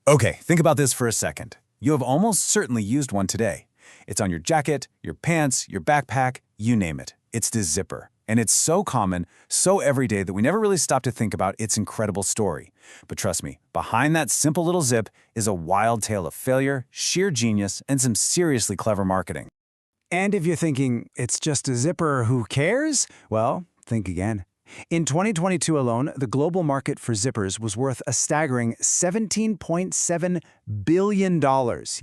Okay, think about this for a second. You have almost certainly used one today. It's on your jacket, your pants, your backpack, you name it. It's the zipper. And it's so common, so everyday that we never really stop to think about its incredible story. But trust me, behind that simple little zip is a wild tale of failure, sheer genius, and some seriously clever marketing. And if you're thinking, it's just a zipper, who cares? Well, think again. In 2022 alone, the global market for zippers was worth a staggering $17.7 billion.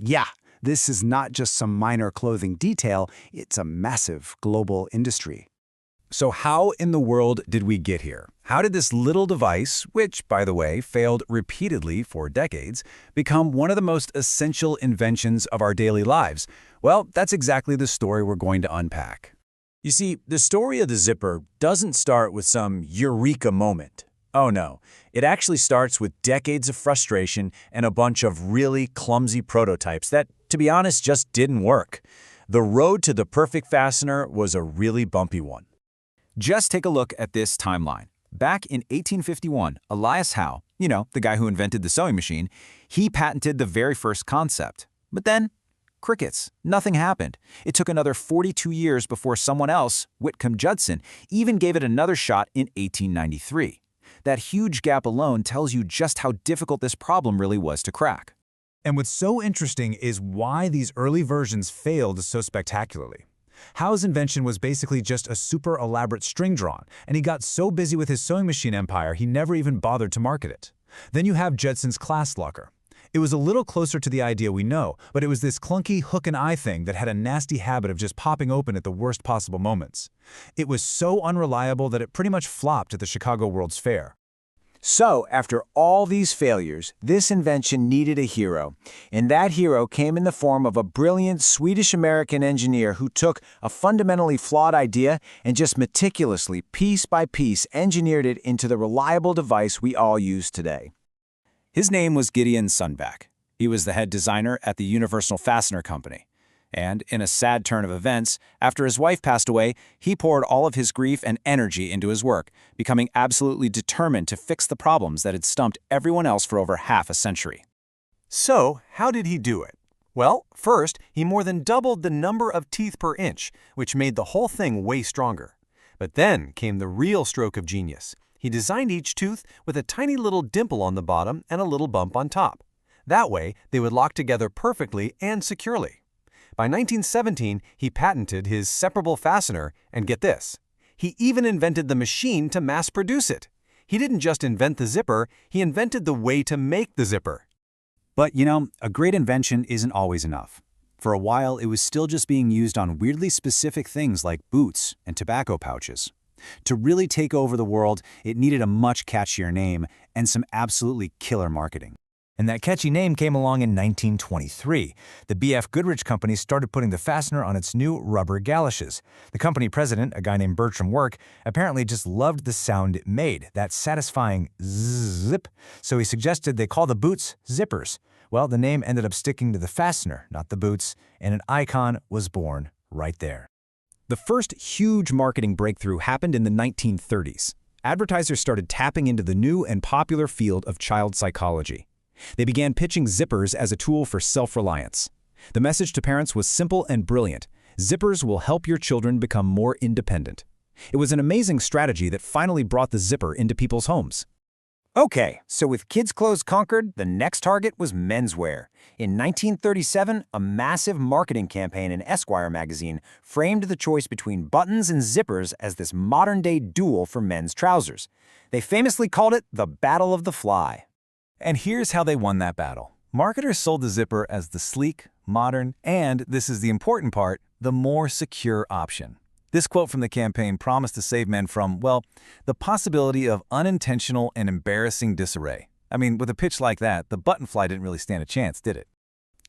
Yeah, this is not just some minor clothing detail, it's a massive global industry. So how in the world did we get here? How did this little device, which, by the way, failed repeatedly for decades, become one of the most essential inventions of our daily lives? Well, that's exactly the story we're going to unpack. You see, the story of the zipper doesn't start with some eureka moment. Oh no, it actually starts with decades of frustration and a bunch of really clumsy prototypes that, to be honest, just didn't work. The road to the perfect fastener was a really bumpy one. Just take a look at this timeline. Back in 1851, Elias Howe, the guy who invented the sewing machine, he patented the very first concept. But then, crickets. Nothing happened. It took another 42 years before someone else, Whitcomb Judson, even gave it another shot in 1893. That huge gap alone tells you just how difficult this problem really was to crack. And what's so interesting is why these early versions failed so spectacularly. Howe's invention was basically just a super elaborate string drawn, and he got so busy with his sewing machine empire he never even bothered to market it. Then you have Judson's Clasp Locker. It was a little closer to the idea we know, but it was this clunky hook and eye thing that had a nasty habit of just popping open at the worst possible moments. It was so unreliable that it pretty much flopped at the Chicago World's Fair. So, after all these failures, this invention needed a hero, and that hero came in the form of a brilliant Swedish-American engineer who took a fundamentally flawed idea and just meticulously, piece by piece, engineered it into the reliable device we all use today. His name was Gideon Sundback. He was the head designer at the Universal Fastener Company. And in a sad turn of events, after his wife passed away, he poured all of his grief and energy into his work, becoming absolutely determined to fix the problems that had stumped everyone else for over half a century. So, how did he do it? Well, first, he more than doubled the number of teeth per inch, which made the whole thing way stronger. But then came the real stroke of genius. He designed each tooth with a tiny little dimple on the bottom and a little bump on top. That way, they would lock together perfectly and securely. By 1917, he patented his separable fastener, and get this, he even invented the machine to mass produce it. He didn't just invent the zipper, he invented the way to make the zipper. But, a great invention isn't always enough. For a while, it was still just being used on weirdly specific things like boots and tobacco pouches. To really take over the world, it needed a much catchier name and some absolutely killer marketing. And that catchy name came along in 1923. The B.F. Goodrich Company started putting the fastener on its new rubber galoshes. The company president, a guy named Bertram Work, apparently just loved the sound it made, that satisfying zip, so he suggested they call the boots zippers. Well, the name ended up sticking to the fastener, not the boots, and an icon was born right there. The first huge marketing breakthrough happened in the 1930s. Advertisers started tapping into the new and popular field of child psychology. They began pitching zippers as a tool for self-reliance. The message to parents was simple and brilliant. Zippers will help your children become more independent. It was an amazing strategy that finally brought the zipper into people's homes. Okay, so with kids' clothes conquered, the next target was menswear. In 1937, a massive marketing campaign in Esquire magazine framed the choice between buttons and zippers as this modern-day duel for men's trousers. They famously called it the Battle of the Fly. And here's how they won that battle. Marketers sold the zipper as the sleek, modern, and, this is the important part, the more secure option. This quote from the campaign promised to save men from, well, the possibility of unintentional and embarrassing disarray. I mean, with a pitch like that, the button fly didn't really stand a chance, did it?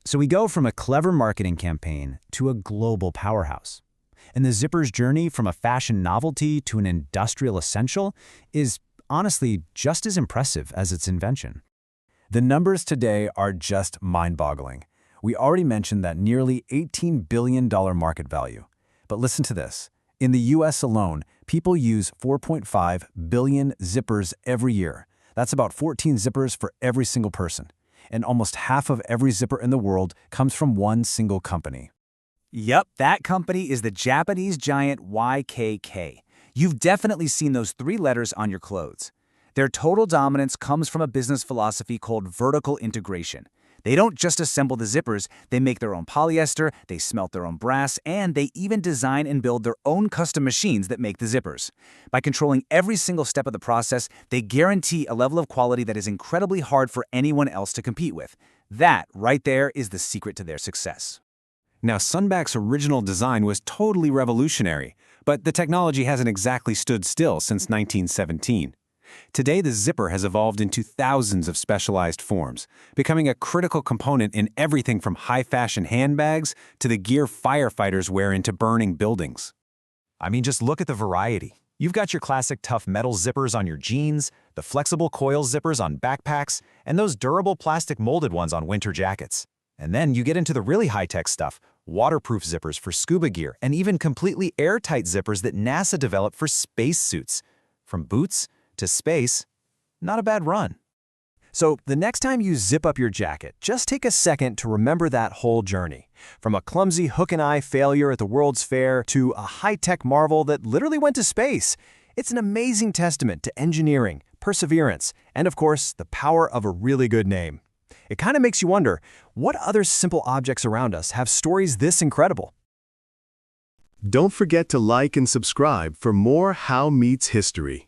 So we go from a clever marketing campaign to a global powerhouse. And the zipper's journey from a fashion novelty to an industrial essential is honestly just as impressive as its invention. The numbers today are just mind-boggling. We already mentioned that nearly $18 billion market value. But listen to this. In the US alone, people use 4.5 billion zippers every year. That's about 14 zippers for every single person. and almost half of every zipper in the world comes from one single company. Yep, that company is the Japanese giant YKK. You've definitely seen those 3 letters on your clothes. Their total dominance comes from a business philosophy called vertical integration. They don't just assemble the zippers, they make their own polyester, they smelt their own brass, and they even design and build their own custom machines that make the zippers. By controlling every single step of the process, they guarantee a level of quality that is incredibly hard for anyone else to compete with. That, right there, is the secret to their success. Now, Sundback's original design was totally revolutionary, but the technology hasn't exactly stood still since 1917. Today, the zipper has evolved into thousands of specialized forms, becoming a critical component in everything from high-fashion handbags to the gear firefighters wear into burning buildings. I mean, just look at the variety. You've got your classic tough metal zippers on your jeans, the flexible coil zippers on backpacks, and those durable plastic molded ones on winter jackets. And then you get into the really high-tech stuff, waterproof zippers for scuba gear, and even completely airtight zippers that NASA developed for space suits. From boots to space, not a bad run. So the next time you zip up your jacket, just take a second to remember that whole journey. From a clumsy hook-and-eye failure at the World's Fair to a high-tech marvel that literally went to space. It's an amazing testament to engineering, perseverance, and of course, the power of a really good name. It kind of makes you wonder, what other simple objects around us have stories this incredible? Don't forget to like and subscribe for more How Meets History.